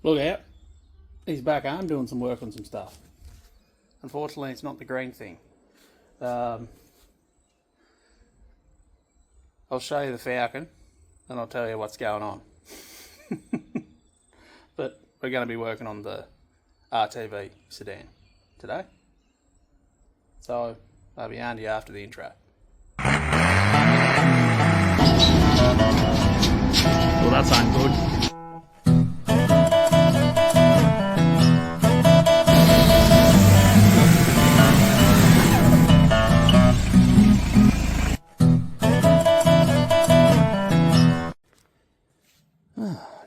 Look out. He's back home doing some work on some stuff. Unfortunately, it's not the green thing. I'll show you the Falcon and I'll tell you what's going on. But we're going to be working on the RTV Sedan today. So I'll be on to you after the intro. Well, that sounds good.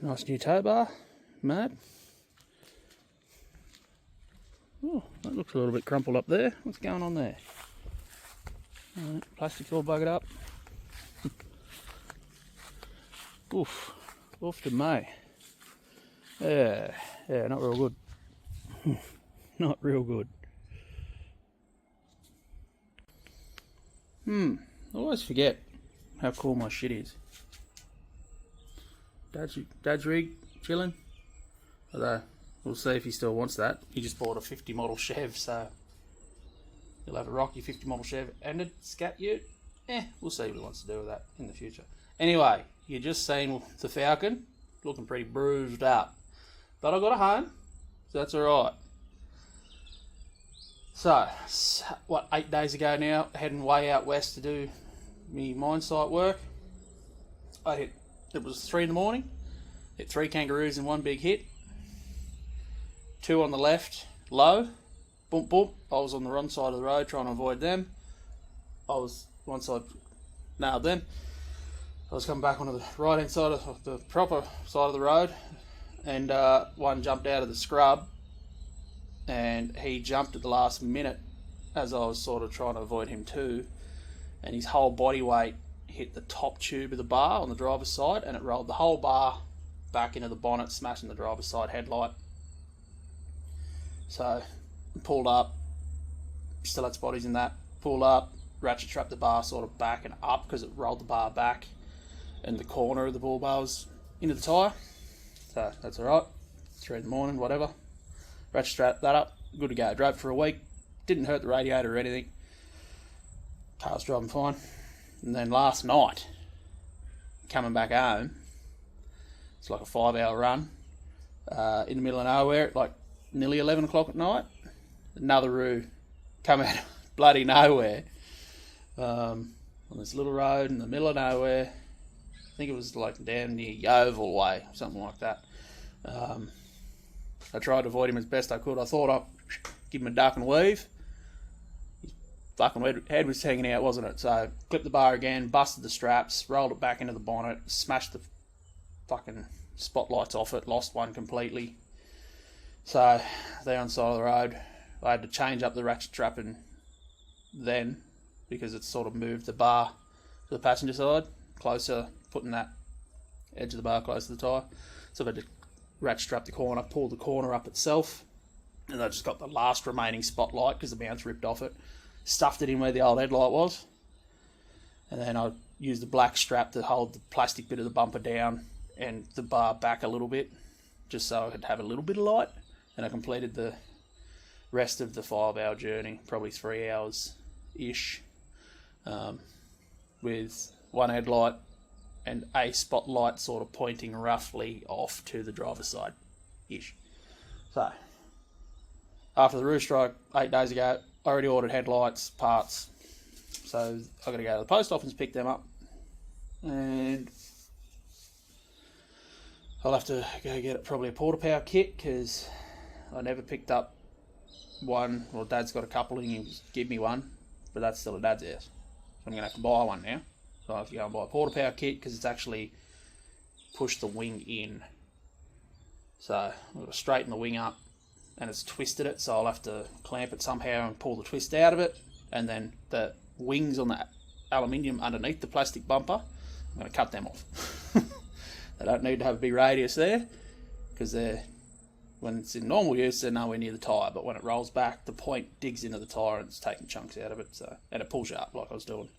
Nice new tow bar, mate. Oh, that looks a little bit crumpled up there. What's going on there? Right, plastic's all buggered up. Oof, off to May. Yeah, not real good. Not real good. I always forget how cool my shit is. Dad's rig, chilling. Although, we'll see if he still wants that. He just bought a 50 model Chev, so he'll have a Rocky 50 model Chev and a Scat Ute. We'll see what he wants to do with that in the future. Anyway, you just seen the Falcon, looking pretty bruised up. But I got it home, so that's alright. So, 8 days ago now, heading way out west to do me mine site work. It was 3 in the morning, hit 3 kangaroos in one big hit. 2 on the left, low, boom, boom. I was on the wrong side of the road trying to avoid them. Once I nailed them, I was coming back onto the right hand side of the proper side of the road, and one jumped out of the scrub, and he jumped at the last minute as I was sort of trying to avoid him too, and his whole body weight hit the top tube of the bar on the driver's side, and it rolled the whole bar back into the bonnet, smashing the driver's side headlight. So pulled up, still had spotties in that, pulled up, ratchet trapped the bar sort of back and up because it rolled the bar back, and the corner of the bull bar was into the tyre. So that's alright, 3 in the morning, whatever. Ratchet strapped that up, good to go. Drove for a week, didn't hurt the radiator or anything. Car's driving fine. And then last night, coming back home, it's like a 5-hour run, in the middle of nowhere at like nearly 11 o'clock at night. Another roo come out of bloody nowhere, on this little road in the middle of nowhere. I think it was like down near Yeovil way, something like that. I tried to avoid him as best I could. I thought I'd give him a duck and weave. Fucking head was hanging out, wasn't it? So clipped the bar again, busted the straps, rolled it back into the bonnet, smashed the fucking spotlights off it, lost one completely. So there on the side of the road, I had to change up the ratchet trapping then, because it sort of moved the bar to the passenger side, closer, putting that edge of the bar close to the tyre. So I had to ratchet strap the corner, pull the corner up itself, and I just got the last remaining spotlight because the mounts ripped off it. Stuffed it in where the old headlight was, and then I used the black strap to hold the plastic bit of the bumper down and the bar back a little bit, just so I could have a little bit of light. And I completed the rest of the 5-hour journey, probably 3 hours ish, with one headlight and a spotlight sort of pointing roughly off to the driver's side ish. So after the roof strike 8 days ago, I already ordered headlights, parts, so I've got to go to the post office and pick them up, and I'll have to go get probably a porta power kit because I never picked up one. Well, Dad's got a couple and he give me one, but that's still at Dad's house, so I'm going to have to buy one now. So I have to go and buy a porta power kit because it's actually pushed the wing in, so I've got to straighten the wing up, and it's twisted it, so I'll have to clamp it somehow and pull the twist out of it, and then the wings on the aluminium underneath the plastic bumper, I'm going to cut them off. They don't need to have a big radius there, because when it's in normal use they're nowhere near the tyre, but when it rolls back the point digs into the tyre and it's taking chunks out of it, and it pulls you up like I was doing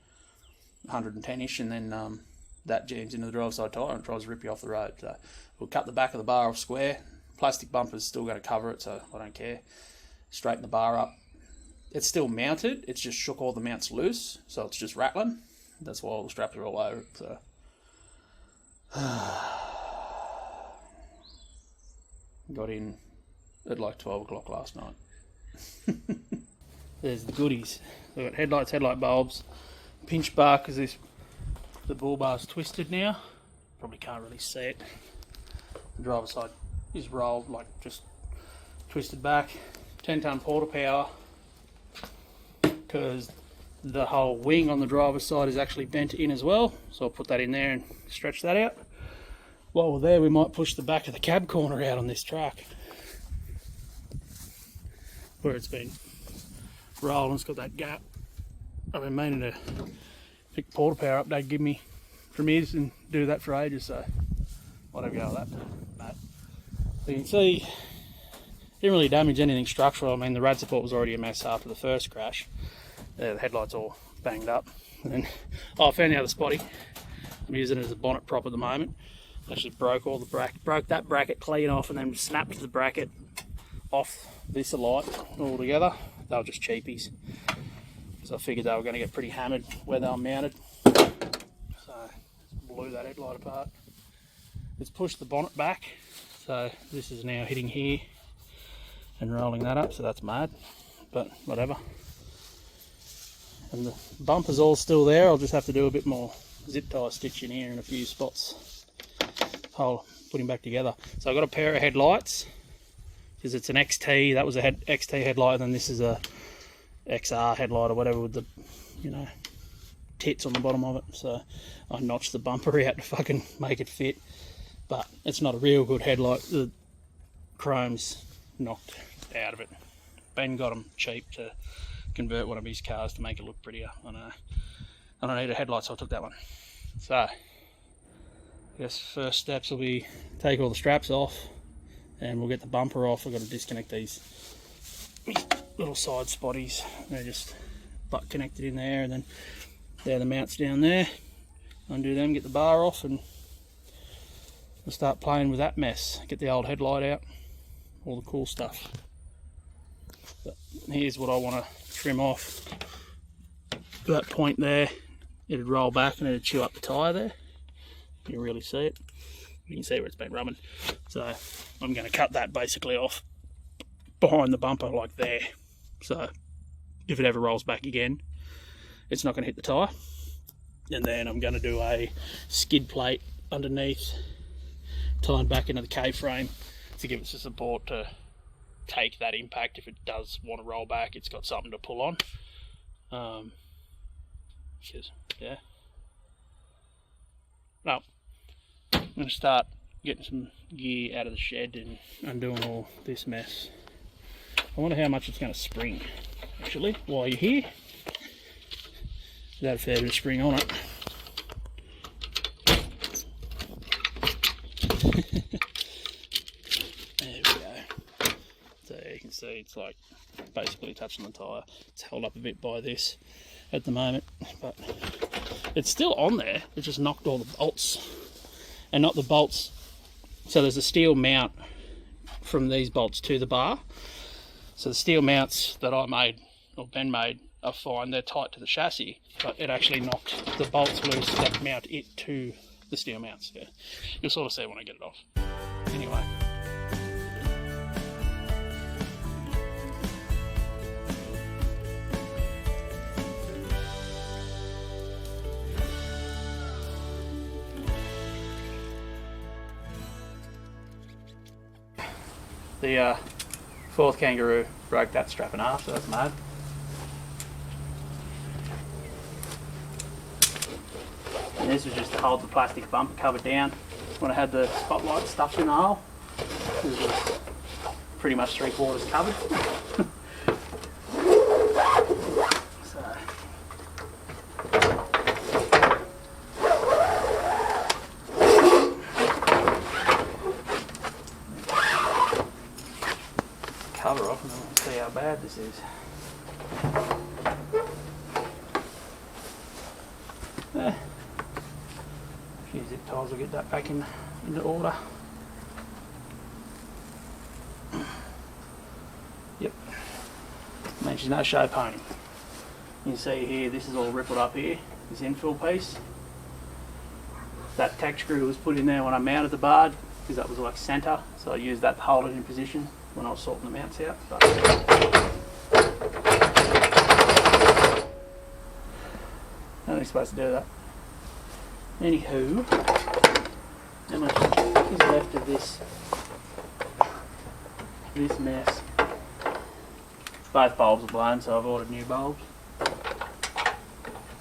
110ish, and then that jams into the driver's side tyre and tries to rip you off the road. So we'll cut the back of the bar off square, Plastic bumper's still going to cover it, so I don't care. Straighten the bar up. It's still mounted, it's just shook all the mounts loose, so it's just rattling. That's why all the straps are all over it. So got in at like 12 o'clock last night. There's the goodies. We've got headlights, headlight bulbs, pinch bar because the bull bar's twisted now. Probably can't really see it. The driver's side is rolled, like just twisted back. 10-ton porta power because the whole wing on the driver's side is actually bent in as well. So I'll put that in there and stretch that out. While we're there, we might push the back of the cab corner out on this truck where it's been rolling. It's got that gap. I've been meaning to pick porta power up. They'd give me from his and do that for ages, so whatever go with that. But you can see, didn't really damage anything structural. I mean, the rad support was already a mess after the first crash. The headlights all banged up. And then, I found the other spotty. I'm using it as a bonnet prop at the moment. Actually broke all the broke that bracket clean off, and then snapped the bracket off this light altogether. They were just cheapies, so I figured they were going to get pretty hammered where they were mounted. So blew that headlight apart. It's pushed the bonnet back, so this is now hitting here and rolling that up, so that's mad, but whatever. And the bumper's all still there. I'll just have to do a bit more zip tie stitching here in a few spots. I'll put him back together. So I've got a pair of headlights because it's an XT. That was a XT headlight, and then this is a XR headlight or whatever with the, you know, tits on the bottom of it. So I notched the bumper out to fucking make it fit, but it's not a real good headlight. The chrome's knocked out of it. Ben got them cheap to convert one of his cars to make it look prettier. I know. I don't need a headlight, so I took that one. So I guess first steps will be take all the straps off and we'll get the bumper off. I've got to disconnect these little side spotties. They're just butt connected in there, and then there are the mounts down there. Undo them, get the bar off, and we'll start playing with that mess. Get the old headlight out, all the cool stuff. But here's what I want to trim off. That point there, it'd roll back and it'd chew up the tyre there. You can really see it. You can see where it's been rubbing. So I'm going to cut that basically off behind the bumper like there. So if it ever rolls back again, it's not going to hit the tyre. And then I'm going to do a skid plate underneath, tying back into the K-frame to give it some support to take that impact. If it does want to roll back, it's got something to pull on. Yeah. No, I'm going to start getting some gear out of the shed and undoing all this mess. I wonder how much it's going to spring, actually, while you're here. There's a fair bit of spring on it. There we go. So you can see it's like basically touching the tyre. It's held up a bit by this at the moment, but it's still on there. It just knocked all the bolts, and not the bolts. So there's a steel mount from these bolts to the bar. So the steel mounts that I made, or Ben made, are fine. They're tight to the chassis, but it actually knocked the bolts loose that mount it to the steel mounts. Yeah, you'll sort of see when I get it off. Anyway. The fourth kangaroo broke that strap in half, so that's mad. And this was just to hold the plastic bumper cover down when I had the spotlight stuffed in the hole. This was pretty much 3/4 covered. Cover off and then we'll see how bad this is. A few zip ties will get that back into order. and she's no show pony. You can see here, this is all rippled up here, this infill piece. That tack screw was put in there when I mounted the barge because that was like centre, so I used that to hold it in position when I was sorting the mounts out. But only supposed to do that. Anywho, how much is left of this mess? Both bulbs are blown, so I've ordered new bulbs. I'm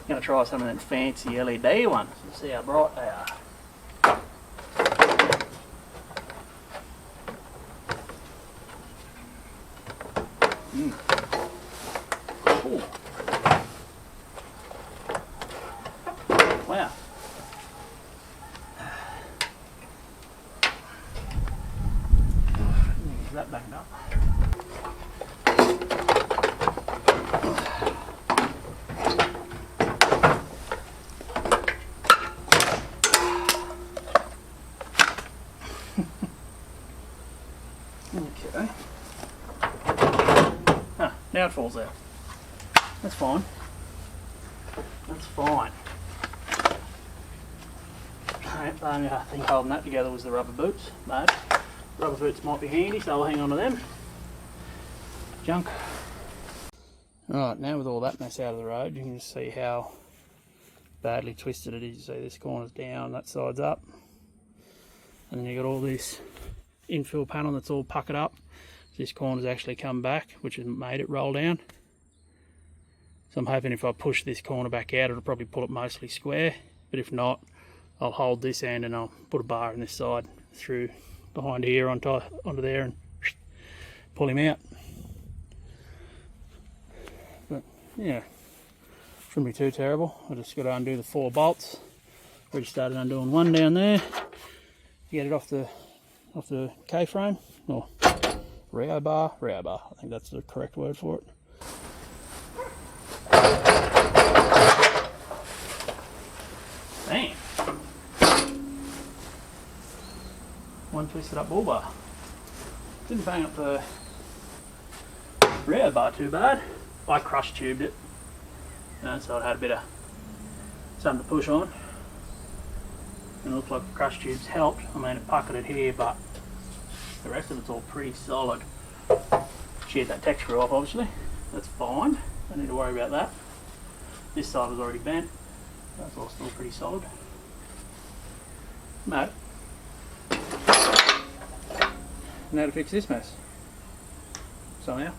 going to try some of them fancy LED ones and see how bright they are. Ooh. Wow. Is that backed up? Okay. Now it falls out. That's fine. That's fine. The only thing holding that together was the rubber boots. But rubber boots might be handy, so I'll hang on to them. Junk. Right, now with all that mess out of the road, you can just see how badly twisted it is. You see this corner's down, that side's up. And then you got all this infill panel that's all puckered up. This corner's actually come back, which has made it roll down. So I'm hoping if I push this corner back out, it'll probably pull it mostly square. But if not, I'll hold this end and I'll put a bar on this side through behind here onto there and pull him out. But yeah, shouldn't be too terrible. I just got to undo the 4 bolts. Already started undoing one down there. Get it off the K-frame, or rear bar, I think that's the correct word for it. Damn. One twisted up bull bar. Didn't bang up the rear bar too bad. I crush tubed it, so it had a bit of something to push on. And it looks like the crush tubes helped. I mean, it puckered it here, but the rest of it's all pretty solid. Sheared that tack screw off, obviously. That's fine. Don't need to worry about that. This side was already bent. That's all still pretty solid. No. Now to fix this mess. Somehow.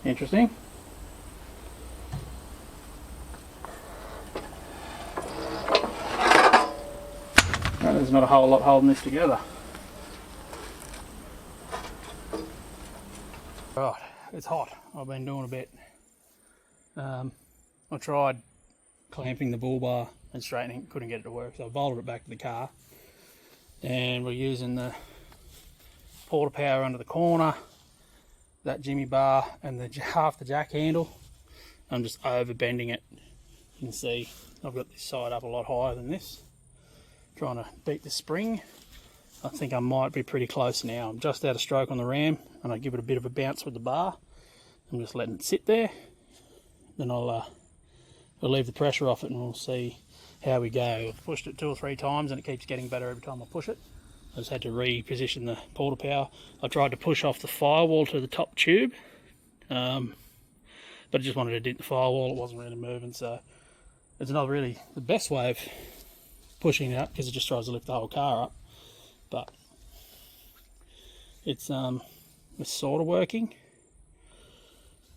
Interesting. Well, there's not a whole lot holding this together. Right, it's hot. I've been doing a bit. I tried clamping the bull bar and straightening, couldn't get it to work, so I bolted it back to the car. And we're using the porta power under the corner, that jimmy bar, and half the jack handle. I'm just over bending it. You can see I've got this side up a lot higher than this, trying to beat the spring. I think I might be pretty close now. I'm just out of stroke on the ram, and I give it a bit of a bounce with the bar. I'm just letting it sit there. Then I'll leave the pressure off it and we'll see how we go. I've pushed it 2 or 3 times and it keeps getting better every time I push it. I just had to reposition the porta power. I tried to push off the firewall to the top tube, but I just wanted to dent the firewall. It wasn't really moving, so it's not really the best way of pushing it up because it just tries to lift the whole car up. But it's sort of working.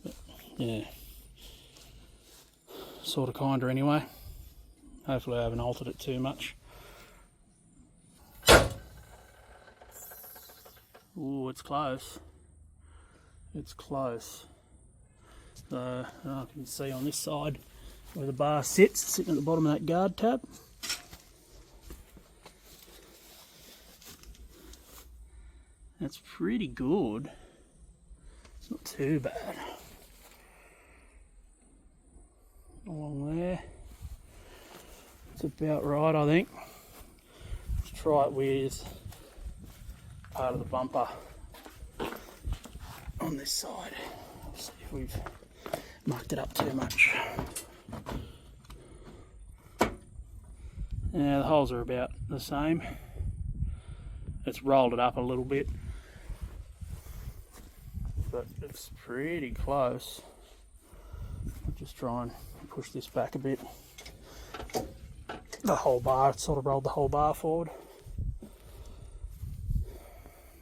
But, yeah, sort of kinda anyway. Hopefully I haven't altered it too much. Ooh, it's close. It's close. So I can see on this side where the bar sits, sitting at the bottom of that guard tab. That's pretty good. It's not too bad. along there. It's about right, I think. Let's try it with part of the bumper on this side. See if we've mucked it up too much. Yeah, the holes are about the same. It's rolled it up a little bit, but it's pretty close. I'll just try and push this back a bit. The whole bar, it's sort of rolled the whole bar forward.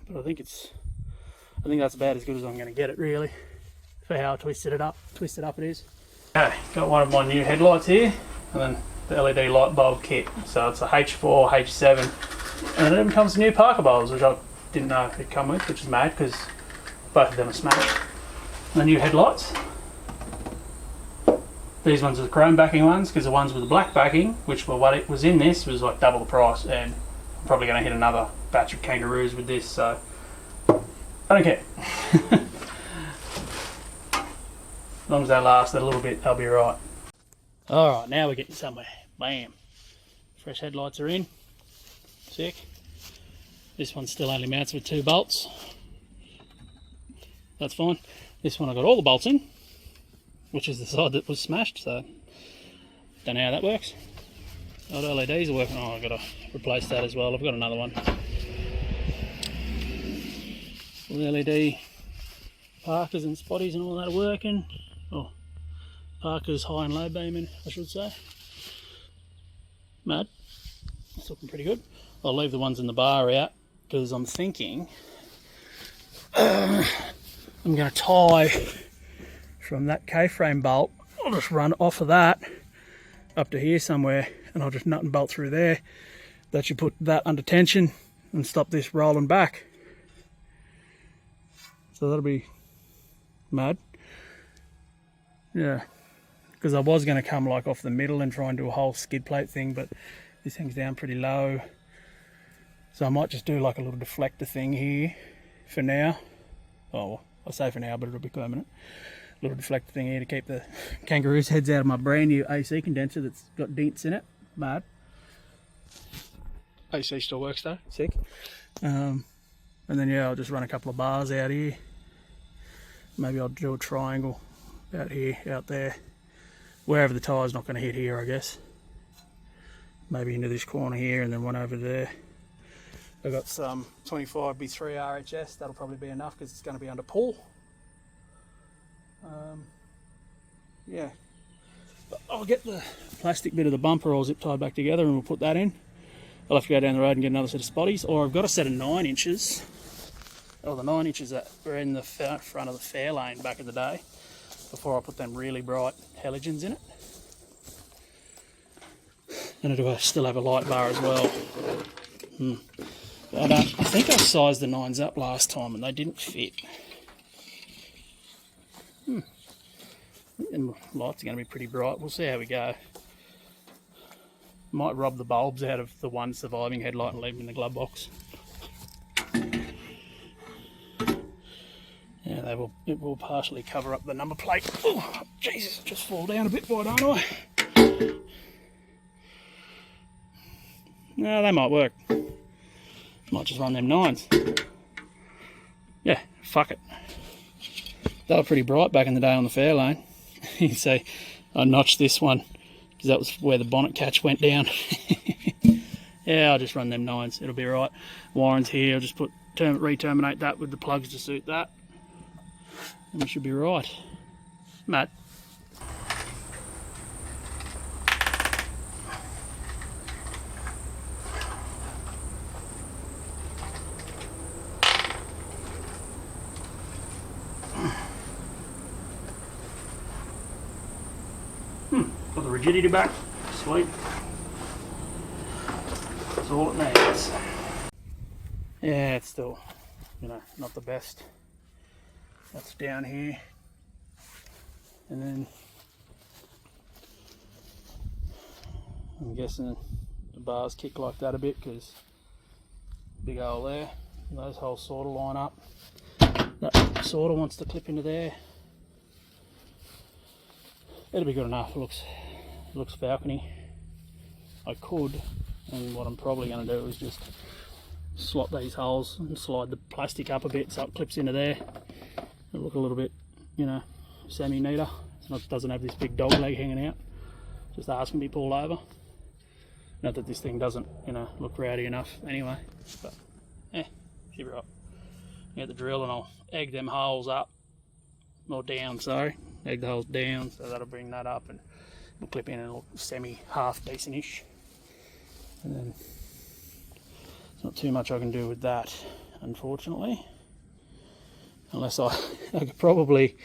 But I think that's about as good as I'm going to get it, really, for how twisted up it is. Okay, got one of my new headlights here, and then the LED light bulb kit. So it's a H4, H7, and it even comes with new Parker bulbs, which I didn't know it'd come with, which is mad because both of them are smashed. And the new headlights. These ones are the chrome backing ones, because the ones with the black backing, which were what it was in this, was like double the price, and I'm probably going to hit another batch of kangaroos with this, so I don't care. As long as they last a little bit, they'll be right. Alright, now we're getting somewhere. Bam. Fresh headlights are in. Sick. This one still only mounts with 2 bolts. That's fine. This one I got all the bolts in, which is the side that was smashed, so don't know how that works. Oh, the LEDs are working. Oh, I've got to replace that as well. I've got another one. All the LED Parkers and spotties and all that are working. Oh, Parkers high and low beaming, I should say. Mad. It's looking pretty good. I'll leave the ones in the bar out because I'm thinking I'm going to tie from that K-frame bolt. I'll just run off of that up to here somewhere, and I'll just nut and bolt through there. That should put that under tension and stop this rolling back. So that'll be mad. Yeah, because I was going to come like off the middle and try and do a whole skid plate thing, but this hangs down pretty low. So I might just do like a little deflector thing here for now. Oh, I say for now, but it'll be permanent. Little deflector thing here to keep the kangaroo's heads out of my brand new AC condenser that's got dents in it. Mad. AC still works though. Sick. And then yeah, I'll just run a couple of bars out here. Maybe I'll do a triangle out here, out there, wherever the tire's not going to hit here, I guess. Maybe into this corner here, and then one over there. I've got some 25B3 RHS. That'll probably be enough because it's going to be under pull. Yeah, but I'll get the plastic bit of the bumper all zip tied back together, and we'll put that in. I'll have to go down the road and get another set of spotties, or I've got a set of 9 inches. Oh, the 9 inches that were in the front of the fair lane back in the day, before I put them really bright halogens in it. And it'll still have a light bar as well. But I think I sized the 9s up last time and they didn't fit. And the lights are going to be pretty bright. We'll see how we go. Might rob the bulbs out of the one surviving headlight and leave them in the glove box. Yeah, it will partially cover up the number plate. Oh, Jesus, just fall down a bit, why don't I? No, they might work. Might just run them 9s. Yeah, fuck it. They were pretty bright back in the day on the fair lane. You see, I notched this one because that was where the bonnet catch went down. Yeah, I'll just run them 9s. It'll be right. Wiring's here. I'll just re-terminate that with the plugs to suit that. And we should be right. Matt. Got the rigidity back. Sweet. That's all it needs. Yeah, it's still, not the best. That's down here. And then I'm guessing the bars kick like that a bit because big hole there. Those holes sort of line up. That sort of wants to clip into there. it'll be good enough. It looks falcony. I could, and what I'm probably going to do is just slot these holes and slide the plastic up a bit so it clips into there. It'll look a little bit, you know, semi-neater. It doesn't have this big dog leg hanging out. Just the arse can be pulled over. Not that this thing doesn't, you know, look rowdy enough anyway, but should be right. Get the drill and I'll egg them holes up, or down, sorry. Egg the holes down, so that'll bring that up and it'll clip in and it'll look semi-half decent-ish. And then there's not too much I can do with that, unfortunately. Unless I could probably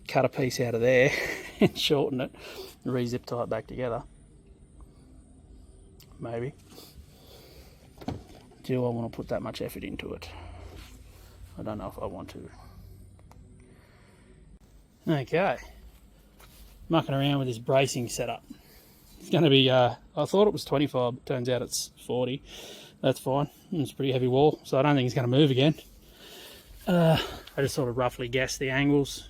cut a piece out of there and shorten it and re-zip tie it back together. Maybe. Do I want to put that much effort into it? I don't know if I want to. Okay. Mucking around with this bracing setup. It's going to be, I thought it was 25, but turns out it's 40. That's fine. It's a pretty heavy wall, so I don't think it's going to move again. I just sort of roughly guessed the angles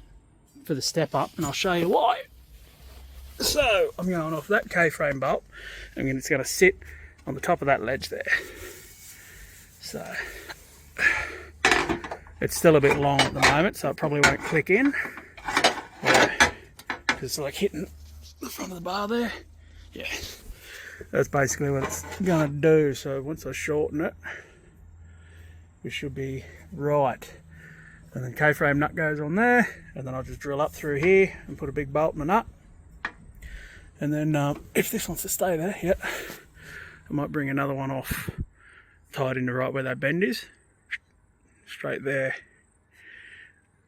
for the step up, and I'll show you why. So I'm going off that K-frame bolt, and it's going to sit on the top of that ledge there. So it's still a bit long at the moment, so it probably won't click in. Because it's like hitting the front of the bar there. Yeah, that's basically what it's going to do. So once I shorten it, we should be right. And then K-frame nut goes on there, and then I'll just drill up through here and put a big bolt in the nut. And then if this wants to stay there, I might bring another one off, tied into right where that bend is, straight there.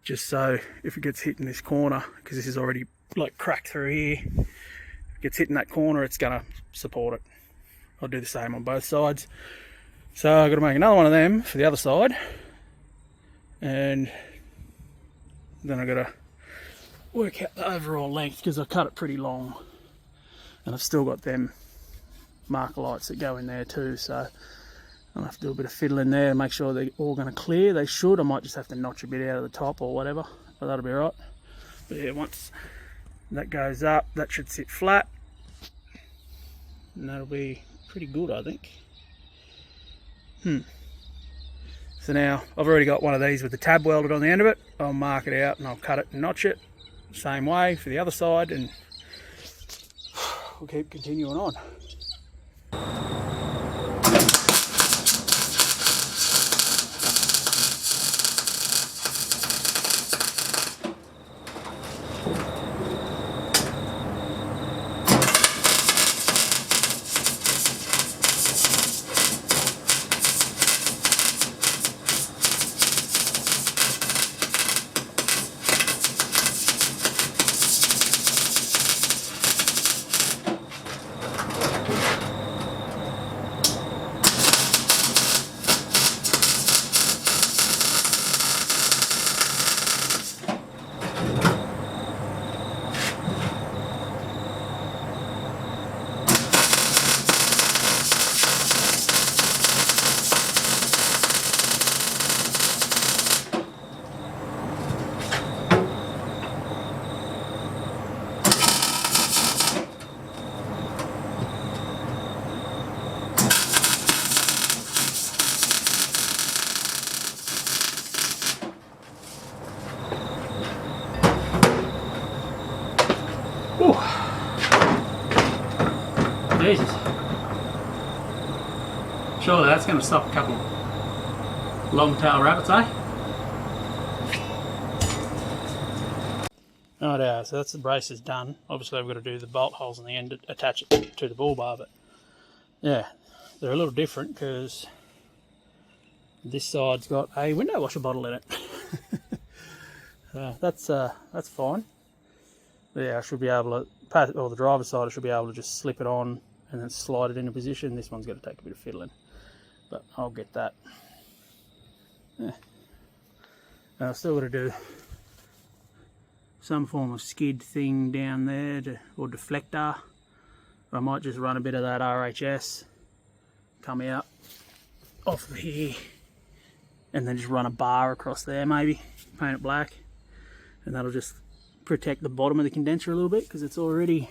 Just so if it gets hit in this corner, because this is already like cracked through here, if it gets hit in that corner, it's gonna support it. I'll do the same on both sides. So I've got to make another one of them for the other side, and then I've got to work out the overall length because I cut it pretty long, and I've still got them marker lights that go in there too, so I'll have to do a bit of fiddling there and make sure they're all going to clear. They should. I might just have to notch a bit out of the top or whatever, but that'll be right. But yeah, once that goes up, that should sit flat, and that'll be pretty good, I think. So now I've already got one of these with the tab welded on the end of it. I'll mark it out and I'll cut it and notch it same way for the other side, and we'll keep continuing on. Jesus. Surely that's going to stop a couple long-tail rabbits, eh? Right, so that's the braces done. Obviously I've got to do the bolt holes in the end to attach it to the bull bar, but yeah, they're a little different because this side's got a window washer bottle in it. That's fine. But yeah, I should be able to, or the driver's side, I should be able to just slip it on and then slide it into position. This one's got to take a bit of fiddling, but I'll get that. Yeah. And I've still got to do some form of skid thing down there, or deflector. I might just run a bit of that RHS, come out off of here, and then just run a bar across there maybe, paint it black, and that'll just protect the bottom of the condenser a little bit, because it's already,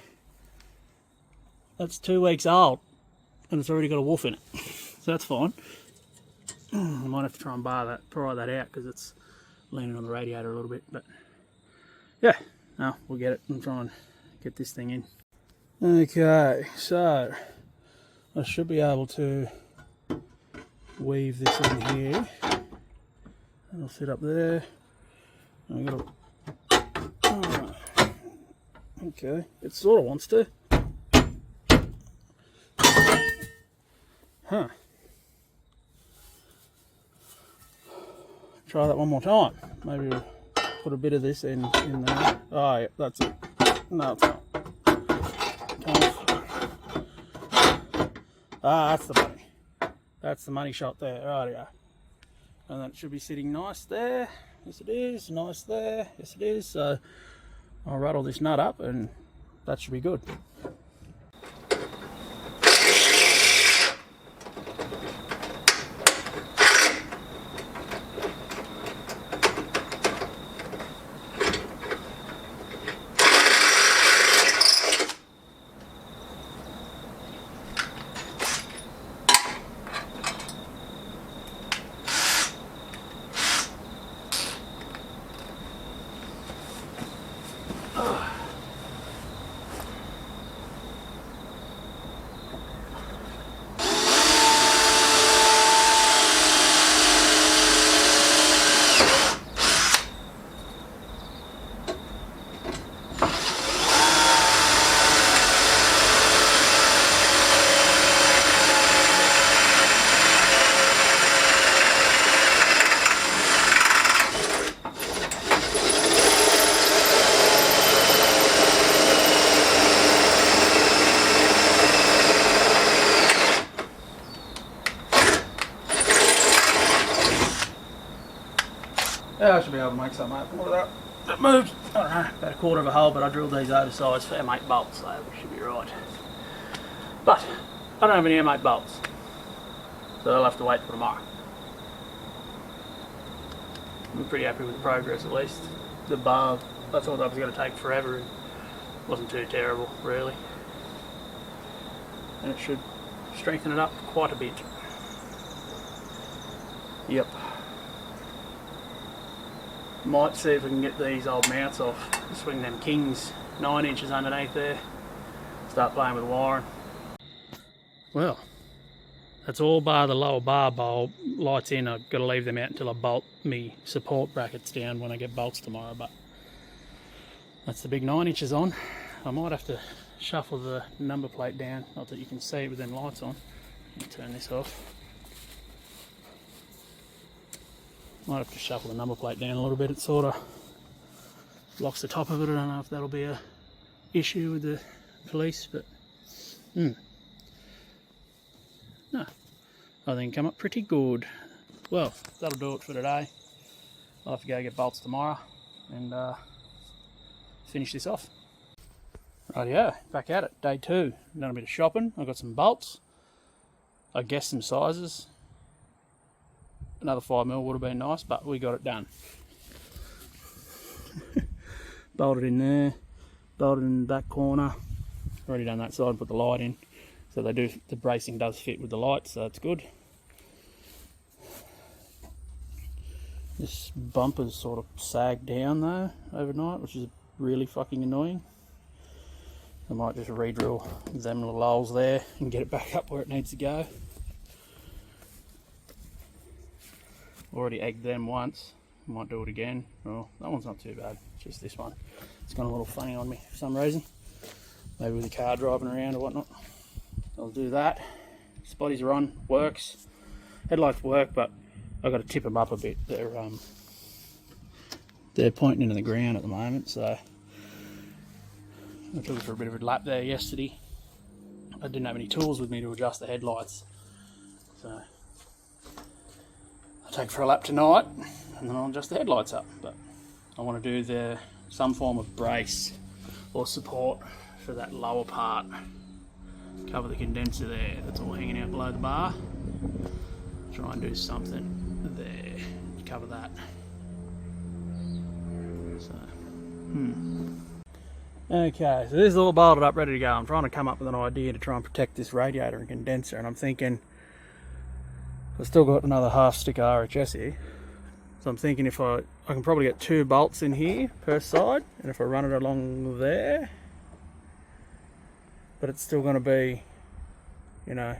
that's 2 weeks old and it's already got a wolf in it. So that's fine. I might have to try and pry that out because it's leaning on the radiator a little bit, but yeah, no, we'll get it and try and get this thing in. Okay, so I should be able to weave this in here. It'll fit up there. I got to, okay, it sort of wants to. Huh. Try that one more time. Maybe we'll put a bit of this in there. Oh yeah, that's it. No, it's not. Ah, that's the money. That's the money shot there. Right, yeah. And then it should be sitting nice there. Yes it is. Nice there. Yes it is. So I'll rattle this nut up and that should be good. Yeah, I should be able to make something happen. Look at that. It moved, I don't know, about a quarter of a hole, but I drilled these oversized for M8 bolts, so we should be right. But I don't have any M8 bolts, so I'll have to wait for tomorrow. I'm pretty happy with the progress at least. The bar, I thought that was going to take forever, and it wasn't too terrible, really. And it should strengthen it up quite a bit. Yep. Might see if we can get these old mounts off, swing them Kings 9 inches underneath there, start playing with wiring. Well, that's all bar the lower bar bulb. Lights in, I've got to leave them out until I bolt me support brackets down when I get bolts tomorrow, but that's the big 9 inches on. I might have to shuffle the number plate down, not that you can see it with them lights on. Turn this off. Might have to shuffle the number plate down a little bit. It sort of blocks the top of it. I don't know if that'll be a issue with the police, but no, I think come up pretty good. Well, that'll do it for today. I'll have to go get bolts tomorrow and finish this off. Rightio, back at it. Day 2. Done a bit of shopping. I've got some bolts. I guessed some sizes. Another 5mm would have been nice, but we got it done. Bolted in there, bolted in that corner. Already done that side, put the light in. So they do, the bracing does fit with the light, so that's good. This bumper's sort of sagged down though overnight, which is really fucking annoying. I might just re-drill them little holes there and get it back up where it needs to go. Already egged them once, might do it again. Oh, that one's not too bad, just this one. It's gone a little funny on me for some reason. Maybe with the car driving around or whatnot. I'll do that. Spotties are on, works. Headlights work, but I've got to tip them up a bit. They're pointing into the ground at the moment, so I took it for a bit of a lap there yesterday. I didn't have any tools with me to adjust the headlights, so I'll take it for a lap tonight and then I'll adjust the headlights up. But I want to do some form of brace or support for that lower part. Cover the condenser there, that's all hanging out below the bar. Try and do something there to cover that. So Okay, so this is all bolted up, ready to go. I'm trying to come up with an idea to try and protect this radiator and condenser, and I'm thinking I've still got another half stick of RHS here. So I'm thinking if I can probably get 2 bolts in here per side, and if I run it along there, but it's still going to be, you know,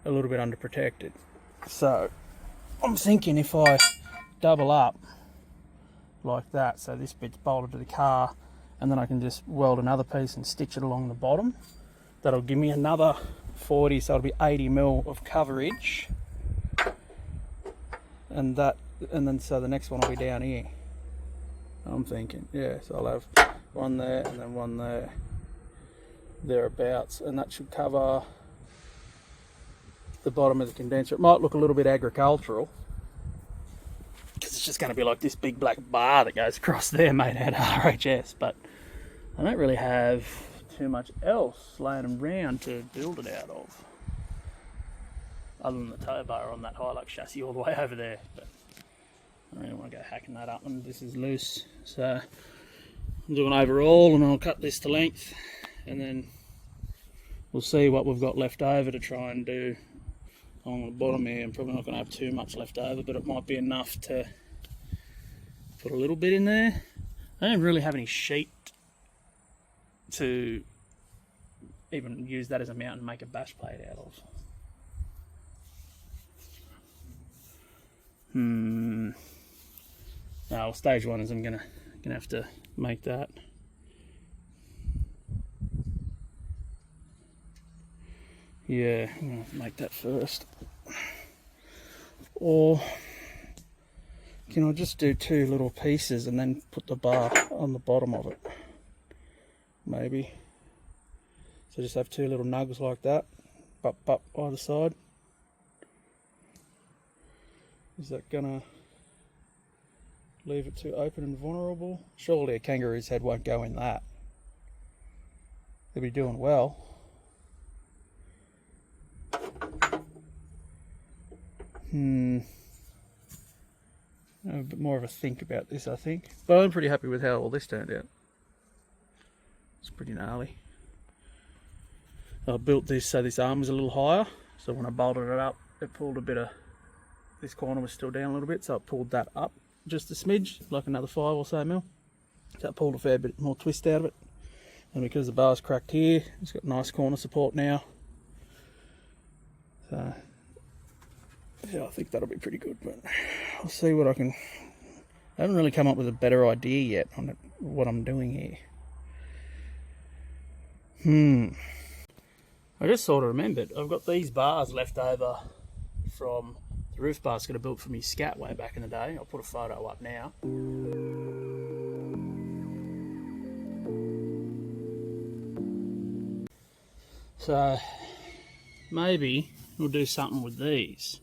a little bit underprotected. So I'm thinking if I double up like that, so this bit's bolted to the car, and then I can just weld another piece and stitch it along the bottom. That'll give me another 40, so it'll be 80 mil of coverage. And then so the next one will be down here. I'm thinking, yeah, so I'll have one there and then one there, thereabouts, and that should cover the bottom of the condenser. It might look a little bit agricultural, because it's just going to be like this big black bar that goes across there made out of RHS, but I don't really have too much else laying around to build it out of, other than the tow bar on that Hilux chassis all the way over there. But I don't really want to go hacking that up, and this is loose, so I'm doing overall, and I'll cut this to length, and then we'll see what we've got left over to try and do on the bottom here. I'm probably not going to have too much left over, but it might be enough to put a little bit in there. I don't really have any sheet to even use that as a mount and make a bash plate out of. Now, stage one is I'm gonna have to make that. Yeah, I'm gonna have to make that first. Or can I just do 2 little pieces and then put the bar on the bottom of it? Maybe. So just have 2 little nugs like that, butt either side. Is that gonna leave it too open and vulnerable? Surely a kangaroo's head won't go in that. They'll be doing well. A bit more of a think about this, I think. But I'm pretty happy with how all this turned out. It's pretty gnarly. I built this so this arm was a little higher, so when I bolted it up, it pulled a bit of, this corner was still down a little bit, so it pulled that up just a smidge, like another 5 or so mil. So it pulled a fair bit more twist out of it. And because the bar's cracked here, it's got nice corner support now. So yeah, I think that'll be pretty good, but I'll see what I can. I haven't really come up with a better idea yet on what I'm doing here. I just sort of remembered, I've got these bars left over from the roof basket I built for me scat way back in the day. I'll put a photo up now. So maybe we'll do something with these.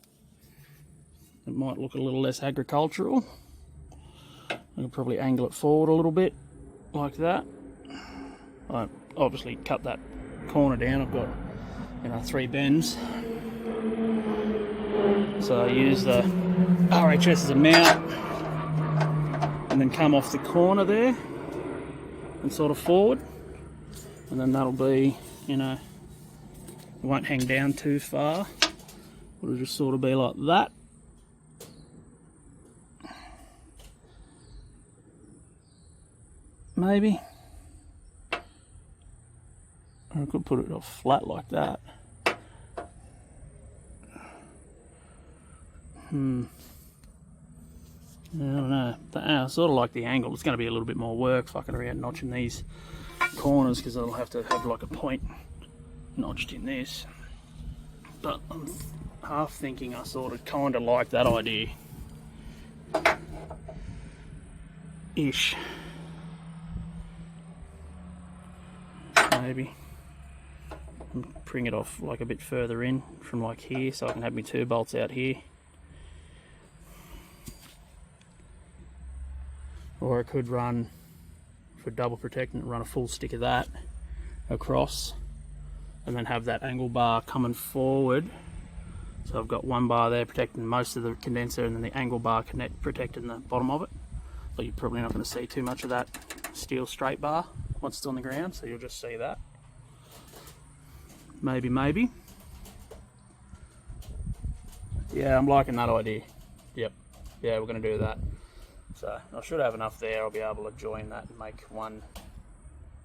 It might look a little less agricultural. I can probably angle it forward a little bit, like that. I obviously cut that corner down. I've got, 3 bends. So I use the RHS as a mount, and then come off the corner there, and sort of forward. And then that'll be, it won't hang down too far. It'll just sort of be like that. Maybe. Or I could put it off flat like that. I don't know. I sort of like the angle. It's going to be a little bit more work fucking around notching these corners, because I'll have to have like a point notched in this. But I'm half thinking I sort of kind of like that idea. Ish. Maybe. Bring it off like a bit further in from like here, so I can have my 2 bolts out here. Or I could run, for double protecting, run a full stick of that across, and then have that angle bar coming forward. So I've got 1 bar there protecting most of the condenser, and then the angle bar protecting the bottom of it. but you're probably not going to see too much of that steel straight bar once it's on the ground, so you'll just see that. Maybe. Yeah, I'm liking that idea. Yep. Yeah, we're going to do that. So I should have enough there. I'll be able to join that and make one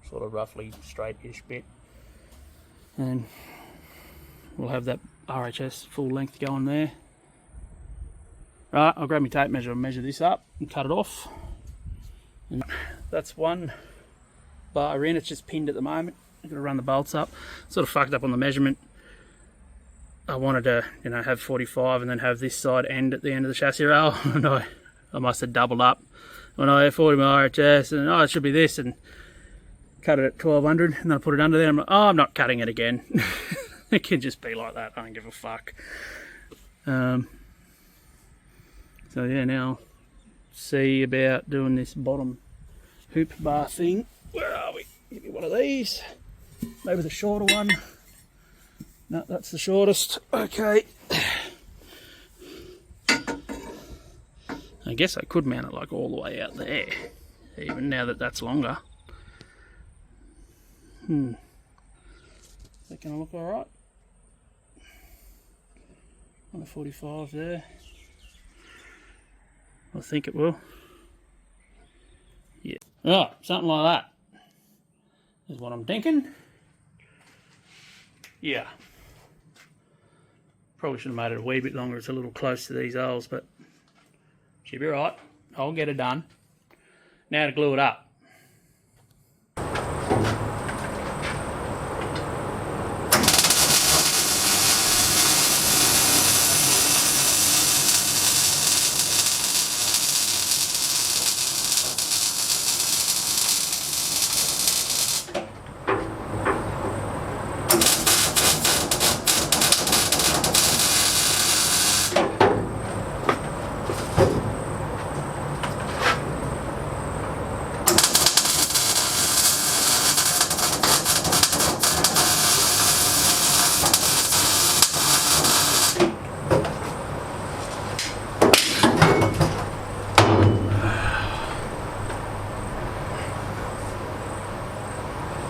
sort of roughly straight-ish bit. And we'll have that RHS full length going there. Right, I'll grab my tape measure and measure this up and cut it off. And that's one bar in. It's just pinned at the moment. I've got to run the bolts up. Sort of fucked up on the measurement. I wanted to, have 45 and then have this side end at the end of the chassis rail. And I must have doubled up when I had 40 my RHS, and it should be this, and cut it at 1200, and then I put it under there. I'm like, I'm not cutting it again. It can just be like that. I don't give a fuck. So yeah, now see about doing this bottom hoop bar thing. Where are we? Give me one of these. Maybe the shorter one. No, that's the shortest. Okay. I guess I could mount it like all the way out there, even now that that's longer. Is that going to look alright? On the 45 there. I think it will. Yeah. Right, something like that is what I'm thinking. Yeah. Probably should have made it a wee bit longer. It's a little close to these holes, but should be right. I'll get it done. Now to glue it up.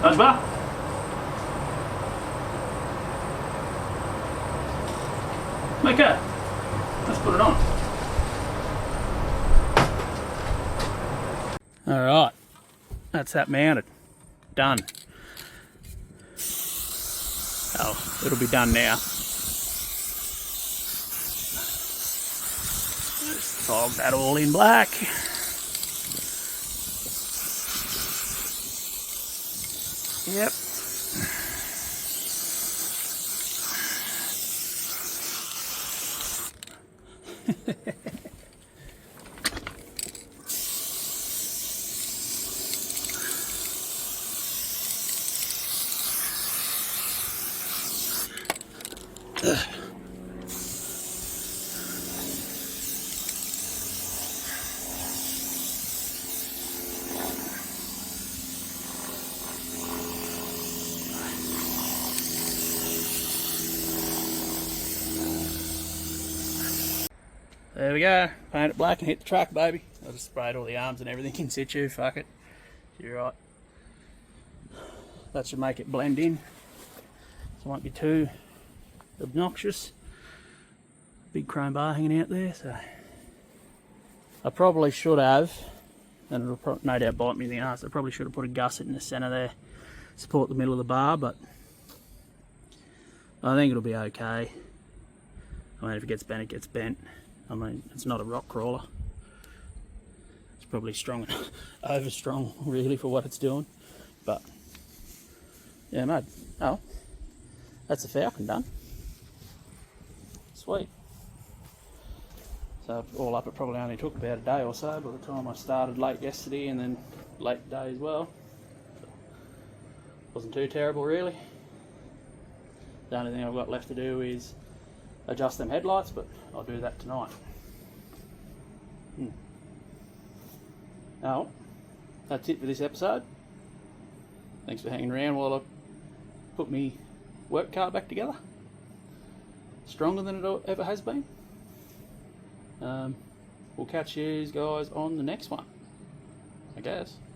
That's better. Okay, let's put it on. Alright, that's that mounted. Done. Oh, it'll be done now. Just fog that all in black. Yep. There we go, paint it black and hit the track, baby. I just sprayed all the arms and everything in situ, fuck it. You're right. That should make it blend in, so it won't be too obnoxious. Big chrome bar hanging out there, so. I probably should have, and it'll no doubt bite me in the arse, I probably should have put a gusset in the centre there, support the middle of the bar, but I think it'll be okay. I mean, if it gets bent, it gets bent. I mean, it's not a rock crawler. It's probably strong, over strong really for what it's doing. But, yeah mate, oh, that's the falcon done. Sweet. So all up, it probably only took about a day or so by the time I started late yesterday and then late today as well. Wasn't too terrible really. The only thing I've got left to do is adjust them headlights, but I'll do that tonight. Now, that's it for this episode. Thanks for hanging around while I put my work car back together. Stronger than it ever has been. We'll catch you guys on the next one. I guess.